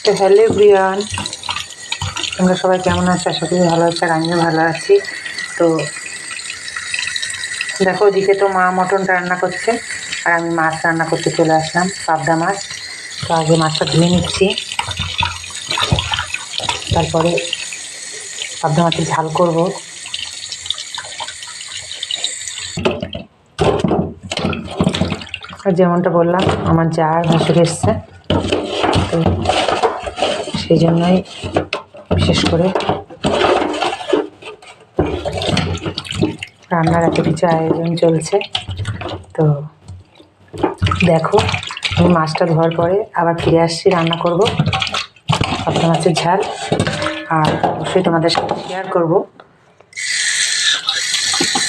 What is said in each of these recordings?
তো hello everyone, তোমরা সবাই কেমন আছো? আশা করি ভালো আছো, আর আমিও ভালো আছি। তো দেখো, ওদিকে তো মা মটন রান্না করছে আর আমি মাছ রান্না করতে চলে আসলাম, পাবদা মাছ। তো আগে মাছটা ধুয়ে নিচ্ছি, তারপরে পাবদা মাছের ঝাল করব। আর যেমনটা বললাম, আমার যা আর ভাসুর এসছে, তো সেই জন্যই বিশেষ করে রান্নার এত কিছু আয়োজন চলছে। তো দেখো, আমি মাছটা ধোয়ার পরে আবার ফিরে আসছি, রান্না করব পাবদা মাছের ঝাল, আর অবশ্যই তোমাদের সাথে শেয়ার করব।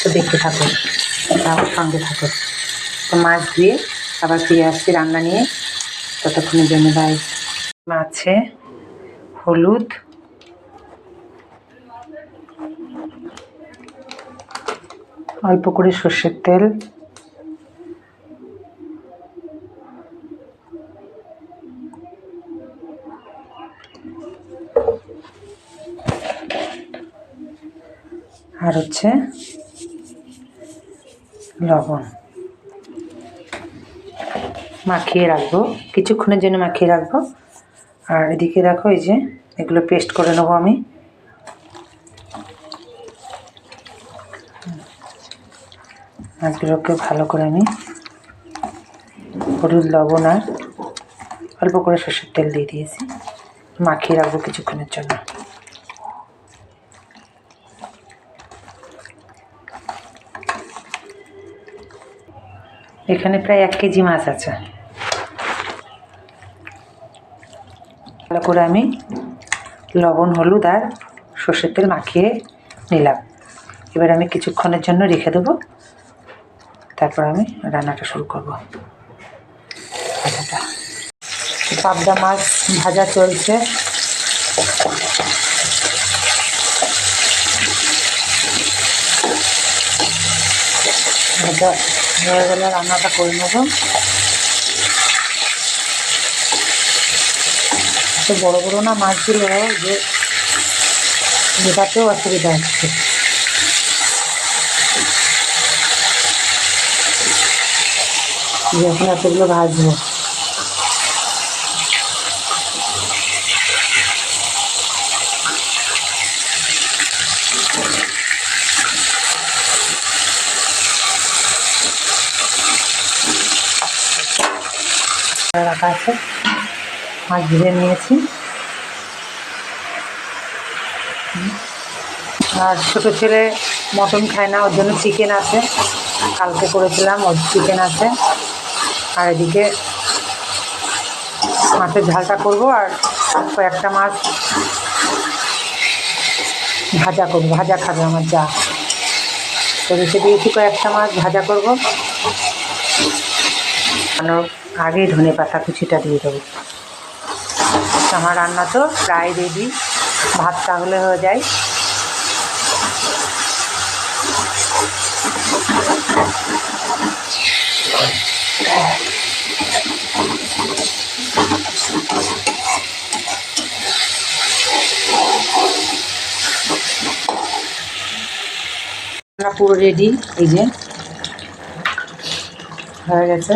তো দেখতে থাকো, আমার সঙ্গে থাকো। তো মাছ ধুয়ে আবার ফিরে আসছি রান্না নিয়ে, ততক্ষণের জন্য বাই। মাছে হলুদ, অল্প করে সর্ষের তেল, আর হচ্ছে লবণ মাখিয়ে রাখবো, কিছুক্ষণের জন্য মাখিয়ে রাখবো। আর এদিকে দেখো, এই যে এগুলো পেস্ট করে নেবো আমি। মাছগুলোকে ভালো করে আমি হলুদ, লবণ আর অল্প করে সর্ষের তেল দিয়ে দিয়েছি, মাখিয়ে রাখবো কিছুক্ষণের জন্য। এখানে প্রায় 1 কেজি মাছ আছে। ভালো করে আমি লবণ, হলুদ আর সর্ষের তেল মাখিয়ে নিলাম। এবার আমি কিছুক্ষণের জন্য রেখে দেবো, তারপর আমি রান্নাটা শুরু করব। ভাজাটা, পাবদা মাছ ভাজা চলছে। ভাজা হয়ে গেলে রান্নাটা করে নেব। এত বড় বড় না মাছগুলো, যে যেটাতেও অসুবিধা হচ্ছে। যখন এতগুলো ভাজবো, রাখা আছে, মাছ ভেজে নিয়েছি। আর ছোটো ছেলে মটন খায় না, ওর জন্য চিকেন আছে, কালকে করেছিলাম, ওর চিকেন আছে। আর এদিকে মাছের ঝালটা করব, আর কয়েকটা মাছ ভাজা করবো, ভাজা খাবে আমার যা। তো রেখে দিয়েছি কয়েকটা মাছ ভাজা করব। আগেই ধনে পাতা কুচিটা দিয়ে দেবো। আমার রান্না তো প্রায় রেডি, ভাত তাহলে হয়ে যায়। রান্না পুরো রেডি, এই যে হয়ে গেছে,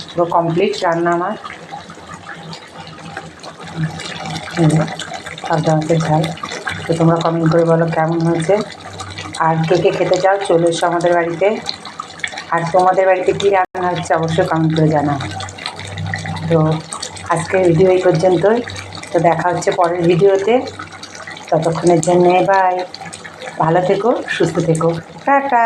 পুরো কমপ্লিট রান্না আমার। পাবদা মাছের ঝাল। তো তোমরা কমেন্ট করে বলো কেমন হয়েছে, আর কে কে খেতে চাও চলে এসো আমাদের বাড়িতে। আর তোমাদের বাড়িতে কী রান্না হচ্ছে অবশ্যই কমেন্ট করে জানাও। তো আজকের ভিডিও এই পর্যন্তই। তো দেখা হচ্ছে পরের ভিডিওতে, ততক্ষণের জন্যে বাই। ভালো থেকো, সুস্থ থেকো, টাটা।